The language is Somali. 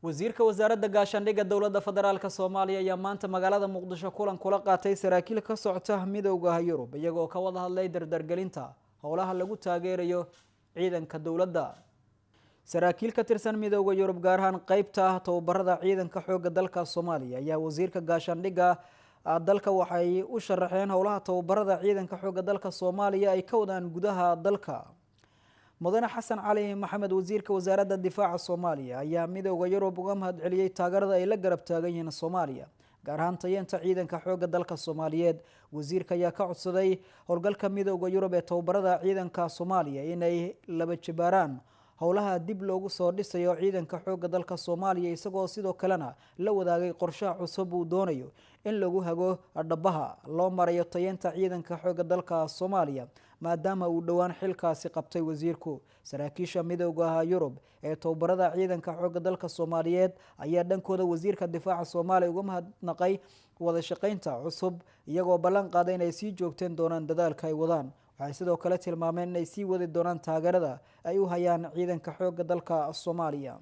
wasiirka wasaaradda gaashaandhigga dowladda federaalka Soomaaliya ayaa maanta magaalada Muqdisho kulan kula qaatay saraakiil ka socota midowga Yurub iyagoo ka wada hadlay dardargelinta howlaha lagu taageerayo ciidanka dowladda. saraakiil ka tirsan midowga Yurub gaar ahaan qaybta tababarada ciidanka xoogga dalka Soomaaliya ayaa wasiirka gaashaandhigga dalka waxay u sharaxeen howlaha tababarada ciidanka xoogga dalka Soomaaliya ay ka wadaan gudaha dalka. mudane xasan cali maxamed wasiirka wasaaradda difaaca Soomaaliya ayaa midowga Yurub uga mahadceliyay taageerada ay la garab taagan yihiin Soomaaliya gaar ahaan tayeenta ciidanka xoogga dalka Soomaaliyeed. wasiirka ayaa ka codsaday howlgalka midowga Yurub ee tababarada ciidanka Soomaaliya inay laba jibaaraan howlaha dib loogu soo dhisayo ciidanka xoogga dalka Soomaaliya isagoo sidoo kalena la wadaagay qorshaha cusub uu doonayo in lagu hago dhabaha loo marayo tayeenta ciidanka xoogga dalka Soomaaliya maadaama uu dhawaan xilkaasi qabtay wasiirku. saraakiisha midowga Yurub ee tababarada ciidanka xoogga dalka Soomaaliyeed ayaa dhankooda wasiirka difaaca Soomaaliya uga mahadnaqay wada shaqeynta cusub iyagoo ballan qaaday inay sii joogteen doonaan dadaalka ay wadaan. waxay sidoo kale tilmaameen inay sii wadi doonaan taageerada ay u hayaan ciidanka xoogga dalka Soomaaliya.